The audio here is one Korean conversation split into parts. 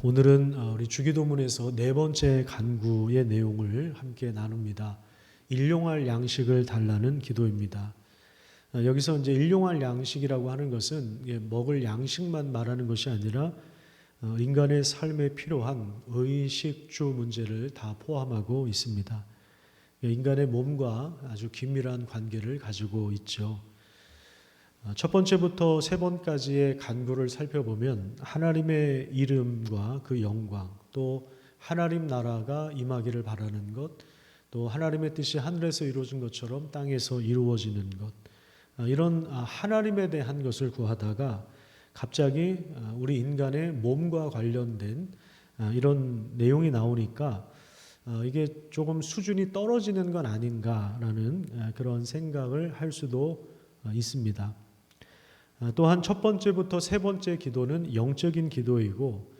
오늘은 우리 주기도문에서 네 번째 간구의 내용을 함께 나눕니다. 일용할 양식을 달라는 기도입니다. 여기서 이제 일용할 양식이라고 하는 것은 먹을 양식만 말하는 것이 아니라 인간의 삶에 필요한 의식주 문제를 다 포함하고 있습니다. 인간의 몸과 아주 긴밀한 관계를 가지고 있죠. 첫 번째부터 세 번까지의 간구를 살펴보면 하나님의 이름과 그 영광, 또 하나님 나라가 임하기를 바라는 것, 또 하나님의 뜻이 하늘에서 이루어진 것처럼 땅에서 이루어지는 것, 이런 하나님에 대한 것을 구하다가 갑자기 우리 인간의 몸과 관련된 이런 내용이 나오니까 이게 조금 수준이 떨어지는 건 아닌가라는 그런 생각을 할 수도 있습니다. 또한 첫 번째부터 세 번째 기도는 영적인 기도이고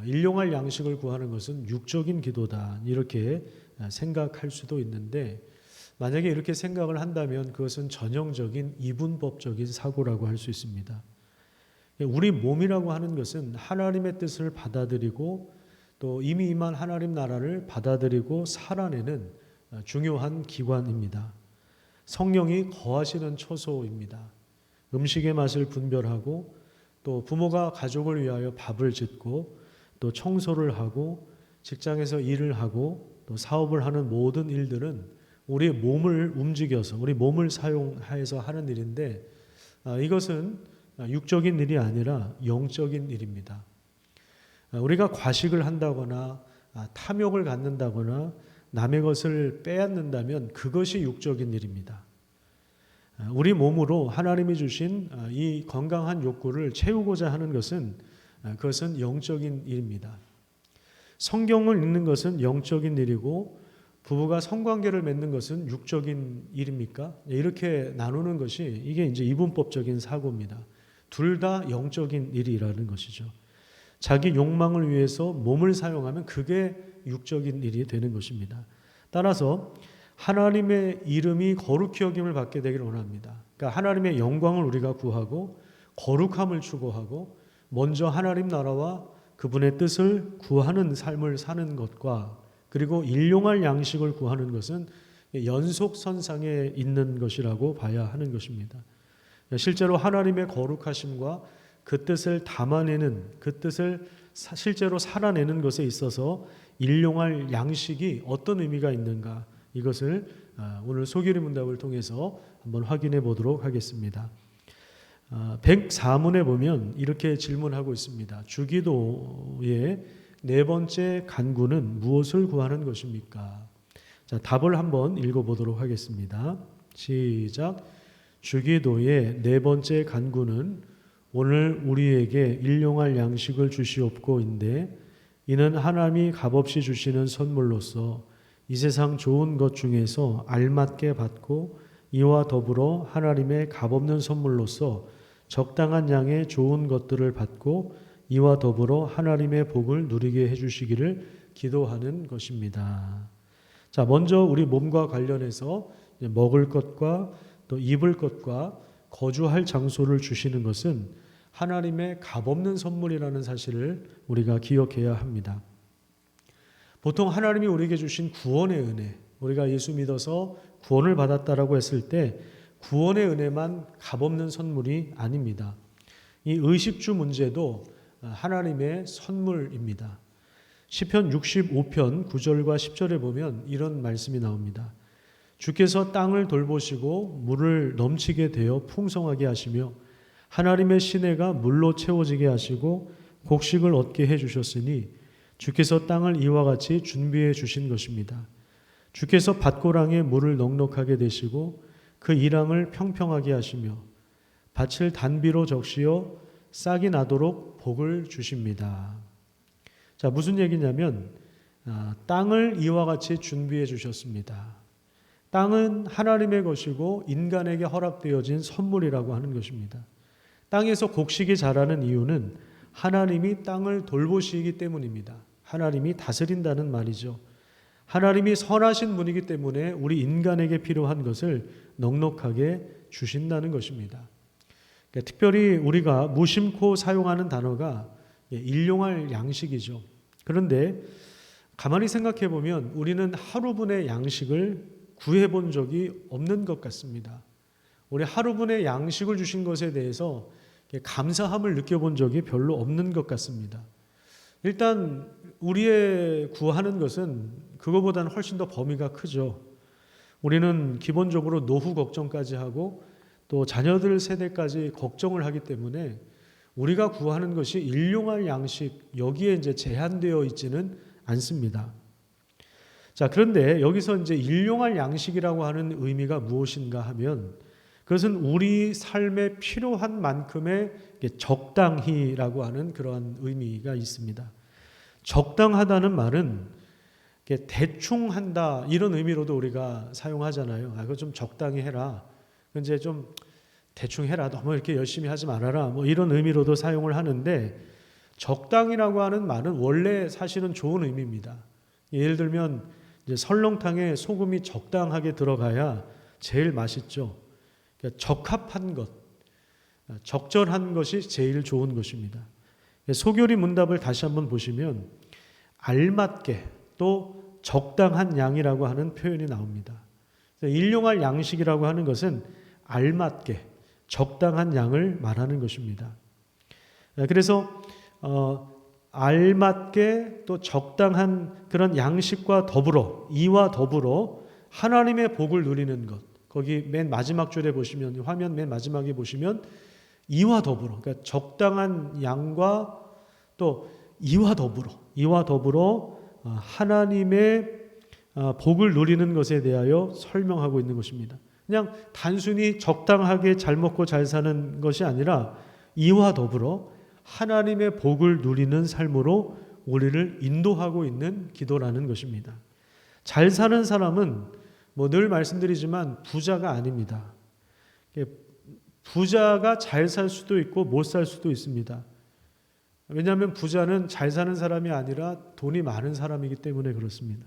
일용할 양식을 구하는 것은 육적인 기도다, 이렇게 생각할 수도 있는데, 만약에 이렇게 생각을 한다면 그것은 전형적인 이분법적인 사고라고 할 수 있습니다. 우리 몸이라고 하는 것은 하나님의 뜻을 받아들이고 또 이미 임한 하나님 나라를 받아들이고 살아내는 중요한 기관입니다. 성령이 거하시는 처소입니다. 음식의 맛을 분별하고 또 부모가 가족을 위하여 밥을 짓고 또 청소를 하고 직장에서 일을 하고 또 사업을 하는 모든 일들은 우리의 몸을 움직여서 우리 몸을 사용해서 하는 일인데, 이것은 육적인 일이 아니라 영적인 일입니다. 우리가 과식을 한다거나 탐욕을 갖는다거나 남의 것을 빼앗는다면 그것이 육적인 일입니다. 우리 몸으로 하나님이 주신 이 건강한 욕구를 채우고자 하는 것은 그것은 영적인 일입니다. 성경을 읽는 것은 영적인 일이고 부부가 성관계를 맺는 것은 육적인 일입니까? 이렇게 나누는 것이 이게 이제 이분법적인 사고입니다. 둘 다 영적인 일이라는 것이죠. 자기 욕망을 위해서 몸을 사용하면 그게 육적인 일이 되는 것입니다. 따라서 하나님의 이름이 거룩히 여김을 받게 되기를 원합니다. 그러니까 하나님의 영광을 우리가 구하고 거룩함을 추구하고 먼저 하나님 나라와 그분의 뜻을 구하는 삶을 사는 것과 그리고 일용할 양식을 구하는 것은 연속선상에 있는 것이라고 봐야 하는 것입니다. 실제로 하나님의 거룩하심과 그 뜻을 담아내는, 그 뜻을 실제로 살아내는 것에 있어서 일용할 양식이 어떤 의미가 있는가, 이것을 오늘 소규리 문답을 통해서 한번 확인해 보도록 하겠습니다. 104문에 보면 이렇게 질문하고 있습니다. 주기도의 네 번째 간구는 무엇을 구하는 것입니까? 자, 답을 한번 읽어보도록 하겠습니다. 시작. 주기도의 네 번째 간구는 오늘 우리에게 일용할 양식을 주시옵고인데, 이는 하나님이 값없이 주시는 선물로서 이 세상 좋은 것 중에서 알맞게 받고 이와 더불어 하나님의 값없는 선물로서 적당한 양의 좋은 것들을 받고 이와 더불어 하나님의 복을 누리게 해주시기를 기도하는 것입니다. 자, 먼저 우리 몸과 관련해서 먹을 것과 또 입을 것과 거주할 장소를 주시는 것은 하나님의 값없는 선물이라는 사실을 우리가 기억해야 합니다. 보통 하나님이 우리에게 주신 구원의 은혜, 우리가 예수 믿어서 구원을 받았다라고 했을 때 구원의 은혜만 값없는 선물이 아닙니다. 이 의식주 문제도 하나님의 선물입니다. 시편 65편 9절과 10절에 보면 이런 말씀이 나옵니다. 주께서 땅을 돌보시고 물을 넘치게 되어 풍성하게 하시며 하나님의 시내가 물로 채워지게 하시고 곡식을 얻게 해주셨으니 주께서 땅을 이와 같이 준비해 주신 것입니다. 주께서 밭고랑에 물을 넉넉하게 되시고 그 이랑을 평평하게 하시며 밭을 단비로 적시어 싹이 나도록 복을 주십니다. 자, 무슨 얘기냐면 땅을 이와 같이 준비해 주셨습니다. 땅은 하나님의 것이고 인간에게 허락되어진 선물이라고 하는 것입니다. 땅에서 곡식이 자라는 이유는 하나님이 땅을 돌보시기 때문입니다. 하나님이 다스린다는 말이죠. 하나님이 선하신 분이기 때문에 우리 인간에게 필요한 것을 넉넉하게 주신다는 것입니다. 그러니까 특별히 우리가 무심코 사용하는 단어가 일용할 양식이죠. 그런데 가만히 생각해 보면 우리는 하루분의 양식을 구해 본 적이 없는 것 같습니다. 우리 하루분의 양식을 주신 것에 대해서 감사함을 느껴본 적이 별로 없는 것 같습니다. 일단 우리의 구하는 것은 그거보다는 훨씬 더 범위가 크죠. 우리는 기본적으로 노후 걱정까지 하고 또 자녀들 세대까지 걱정을 하기 때문에 우리가 구하는 것이 일용할 양식, 여기에 이제 제한되어 있지는 않습니다. 자, 그런데 여기서 이제 일용할 양식이라고 하는 의미가 무엇인가 하면 그것은 우리 삶에 필요한 만큼의 적당히라고 하는 그러한 의미가 있습니다. 적당하다는 말은 대충 한다 이런 의미로도 우리가 사용하잖아요. 그거 좀 적당히 해라. 이제 좀 대충 해라. 너무 이렇게 열심히 하지 말아라. 뭐 이런 의미로도 사용을 하는데 적당이라고 하는 말은 원래 사실은 좋은 의미입니다. 예를 들면 이제 설렁탕에 소금이 적당하게 들어가야 제일 맛있죠. 그러니까 적합한 것, 적절한 것이 제일 좋은 것입니다. 소교리 문답을 다시 한번 보시면 알맞게 또 적당한 양이라고 하는 표현이 나옵니다. 일용할 양식이라고 하는 것은 알맞게 적당한 양을 말하는 것입니다. 그래서 알맞게 또 적당한 그런 양식과 더불어 이와 더불어 하나님의 복을 누리는 것, 거기 맨 마지막 줄에 보시면 화면 맨 마지막에 보시면 이와 더불어, 그러니까 적당한 양과 또 이와 더불어 하나님의 복을 누리는 것에 대하여 설명하고 있는 것입니다. 그냥 단순히 적당하게 잘 먹고 잘 사는 것이 아니라 이와 더불어 하나님의 복을 누리는 삶으로 우리를 인도하고 있는 기도라는 것입니다. 잘 사는 사람은 뭐 늘 말씀드리지만 부자가 아닙니다. 부자가 잘 살 수도 있고 못 살 수도 있습니다. 왜냐하면 부자는 잘 사는 사람이 아니라 돈이 많은 사람이기 때문에 그렇습니다.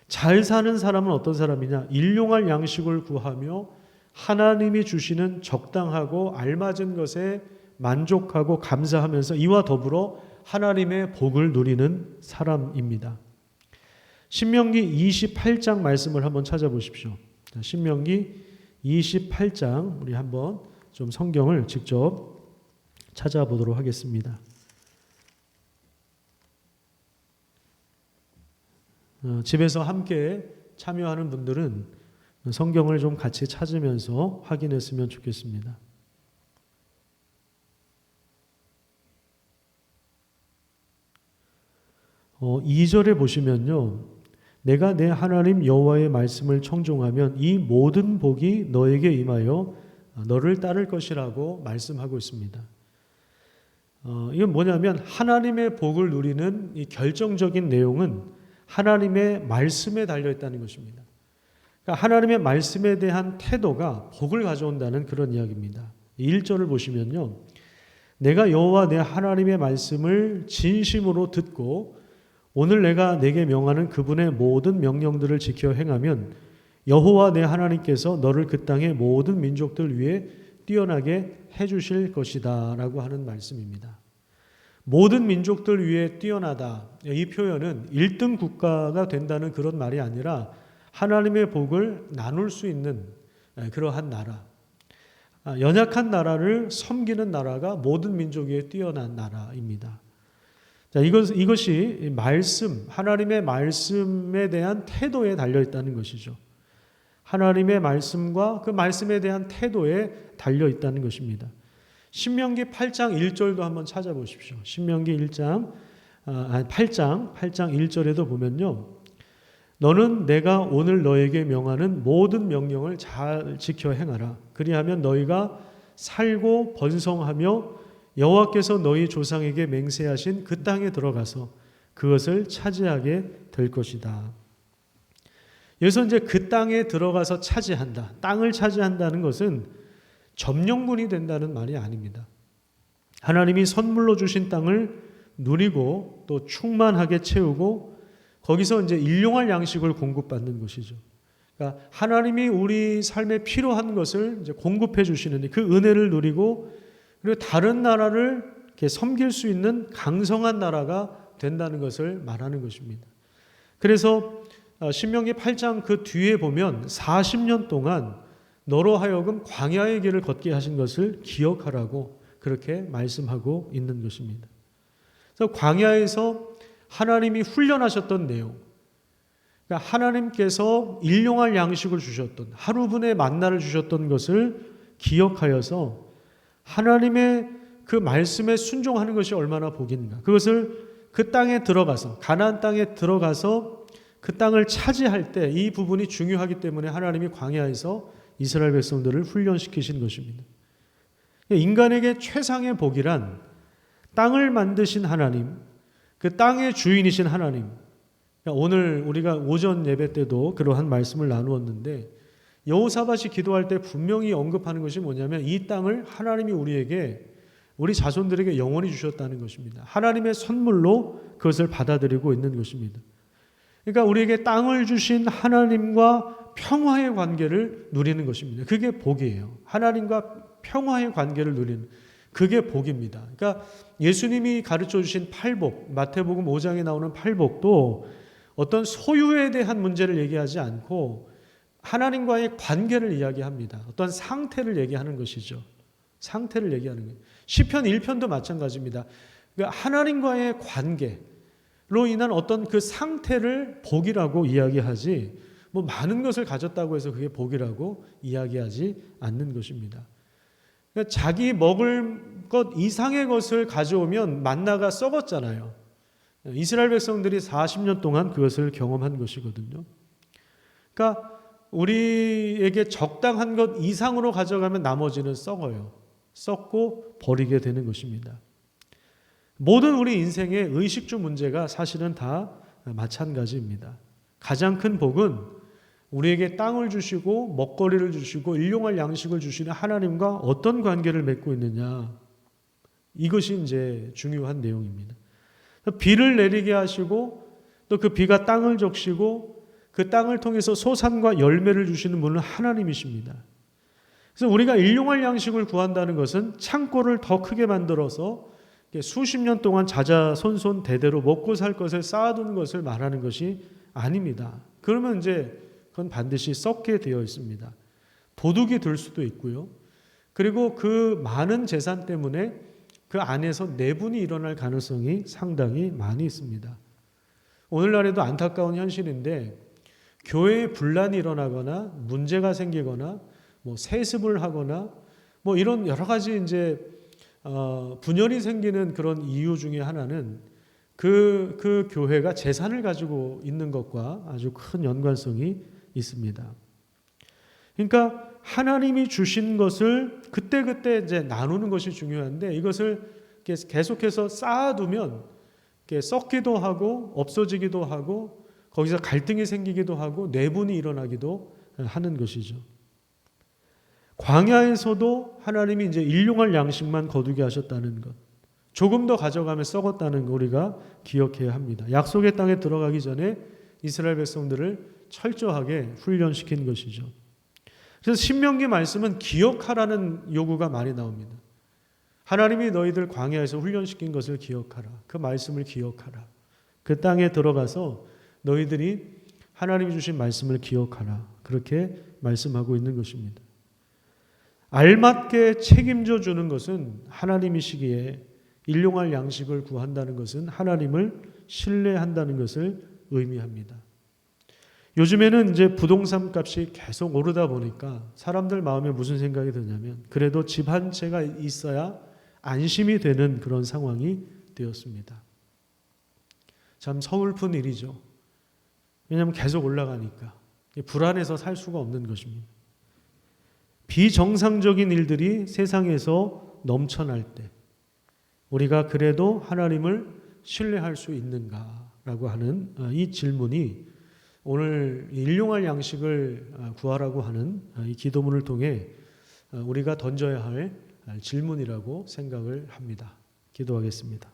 잘 사는 사람은 어떤 사람이냐? 일용할 양식을 구하며 하나님이 주시는 적당하고 알맞은 것에 만족하고 감사하면서 이와 더불어 하나님의 복을 누리는 사람입니다. 신명기 28장 말씀을 한번 찾아보십시오. 신명기 28장 우리 한번 좀 성경을 직접 찾아보도록 하겠습니다. 집에서 함께 참여하는 분들은 성경을 좀 같이 찾으면서 확인했으면 좋겠습니다. 2절에 보시면요. 내가 내 하나님 여호와의 말씀을 청종하면 이 모든 복이 너에게 임하여 너를 따를 것이라고 말씀하고 있습니다. 이건 뭐냐면 하나님의 복을 누리는 이 결정적인 내용은 하나님의 말씀에 달려있다는 것입니다. 그러니까 하나님의 말씀에 대한 태도가 복을 가져온다는 그런 이야기입니다. 1절을 보시면요. 내가 여호와 내 하나님의 말씀을 진심으로 듣고 오늘 내가 내게 명하는 그분의 모든 명령들을 지켜 행하면 여호와 내 하나님께서 너를 그 땅의 모든 민족들 위에 뛰어나게 해주실 것이다 라고 하는 말씀입니다. 모든 민족들 위에 뛰어나다. 이 표현은 1등 국가가 된다는 그런 말이 아니라 하나님의 복을 나눌 수 있는 그러한 나라. 연약한 나라를 섬기는 나라가 모든 민족 위에 뛰어난 나라입니다. 자, 이것이 말씀, 하나님의 말씀에 대한 태도에 달려있다는 것이죠. 하나님의 말씀과 그 말씀에 대한 태도에 달려있다는 것입니다. 신명기 8장 1절도 한번 찾아보십시오. 신명기 8장 1절에도 보면요. 너는 내가 오늘 너에게 명하는 모든 명령을 잘 지켜 행하라. 그리하면 너희가 살고 번성하며 여호와께서 너희 조상에게 맹세하신 그 땅에 들어가서 그것을 차지하게 될 것이다. 여기서 이제 그 땅에 들어가서 차지한다. 땅을 차지한다는 것은 점령군이 된다는 말이 아닙니다. 하나님이 선물로 주신 땅을 누리고 또 충만하게 채우고 거기서 이제 일용할 양식을 공급받는 것이죠. 그러니까 하나님이 우리 삶에 필요한 것을 이제 공급해 주시는 그 은혜를 누리고 그리고 다른 나라를 섬길 수 있는 강성한 나라가 된다는 것을 말하는 것입니다. 그래서 신명기 8장 그 뒤에 보면 40년 동안 너로 하여금 광야의 길을 걷게 하신 것을 기억하라고 그렇게 말씀하고 있는 것입니다. 그래서 광야에서 하나님이 훈련하셨던 내용, 그러니까 하나님께서 일용할 양식을 주셨던, 하루분의 만나를 주셨던 것을 기억하여서 하나님의 그 말씀에 순종하는 것이 얼마나 복인가. 그것을 그 땅에 들어가서, 가나안 땅에 들어가서 그 땅을 차지할 때 이 부분이 중요하기 때문에 하나님이 광야에서 이스라엘 백성들을 훈련시키신 것입니다. 인간에게 최상의 복이란 땅을 만드신 하나님, 그 땅의 주인이신 하나님. 오늘 우리가 오전 예배 때도 그러한 말씀을 나누었는데 여호사밧이 기도할 때 분명히 언급하는 것이 뭐냐면 이 땅을 하나님이 우리에게, 우리 자손들에게 영원히 주셨다는 것입니다. 하나님의 선물로 그것을 받아들이고 있는 것입니다. 그러니까 우리에게 땅을 주신 하나님과 평화의 관계를 누리는 것입니다. 그게 복이에요. 하나님과 평화의 관계를 누리는, 그게 복입니다. 그러니까 예수님이 가르쳐 주신 팔복, 마태복음 5장에 나오는 팔복도 어떤 소유에 대한 문제를 얘기하지 않고 하나님과의 관계를 이야기합니다. 어떤 상태를 얘기하는 것이죠. 상태를 얘기하는 거예요. 시편 1편도 마찬가지입니다. 그러니까 하나님과의 관계로 인한 어떤 그 상태를 복이라고 이야기하지, 뭐 많은 것을 가졌다고 해서 그게 복이라고 이야기하지 않는 것입니다. 그러니까 자기 먹을 것 이상의 것을 가져오면 만나가 썩었잖아요. 이스라엘 백성들이 40년 동안 그것을 경험한 것이거든요. 그러니까 우리에게 적당한 것 이상으로 가져가면 나머지는 썩어요. 썩고 버리게 되는 것입니다. 모든 우리 인생의 의식주 문제가 사실은 다 마찬가지입니다. 가장 큰 복은 우리에게 땅을 주시고 먹거리를 주시고 일용할 양식을 주시는 하나님과 어떤 관계를 맺고 있느냐, 이것이 이제 중요한 내용입니다. 비를 내리게 하시고 또 그 비가 땅을 적시고 그 땅을 통해서 소산과 열매를 주시는 분은 하나님이십니다. 그래서 우리가 일용할 양식을 구한다는 것은 창고를 더 크게 만들어서 수십 년 동안 자자손손 대대로 먹고 살 것을 쌓아두는 것을 말하는 것이 아닙니다. 그러면 이제 그건 반드시 썩게 되어 있습니다. 도둑이 들 수도 있고요. 그리고 그 많은 재산 때문에 그 안에서 내분이 일어날 가능성이 상당히 많이 있습니다. 오늘날에도 안타까운 현실인데 교회에 분란이 일어나거나 문제가 생기거나 뭐 세습을 하거나 뭐 이런 여러 가지 이제 분열이 생기는 그런 이유 중에 하나는 그 교회가 재산을 가지고 있는 것과 아주 큰 연관성이 있습니다. 그러니까 하나님이 주신 것을 그때그때 이제 나누는 것이 중요한데 이것을 계속해서 쌓아두면 썩기도 하고 없어지기도 하고 거기서 갈등이 생기기도 하고 내분이 일어나기도 하는 것이죠. 광야에서도 하나님이 이제 일용할 양식만 거두게 하셨다는 것, 조금 더 가져가면 썩었다는 거 우리가 기억해야 합니다. 약속의 땅에 들어가기 전에 이스라엘 백성들을 철저하게 훈련시킨 것이죠. 그래서 신명기 말씀은 기억하라는 요구가 많이 나옵니다. 하나님이 너희들 광야에서 훈련시킨 것을 기억하라. 그 말씀을 기억하라. 그 땅에 들어가서 너희들이 하나님이 주신 말씀을 기억하라. 그렇게 말씀하고 있는 것입니다. 알맞게 책임져 주는 것은 하나님이시기에 일용할 양식을 구한다는 것은 하나님을 신뢰한다는 것을 의미합니다. 요즘에는 이제 부동산 값이 계속 오르다 보니까 사람들 마음에 무슨 생각이 드냐면 그래도 집 한 채가 있어야 안심이 되는 그런 상황이 되었습니다. 참 서글픈 일이죠. 왜냐하면 계속 올라가니까 불안해서 살 수가 없는 것입니다. 비정상적인 일들이 세상에서 넘쳐날 때 우리가 그래도 하나님을 신뢰할 수 있는가라고 하는 이 질문이 오늘 일용할 양식을 구하라고 하는 이 기도문을 통해 우리가 던져야 할 질문이라고 생각을 합니다. 기도하겠습니다.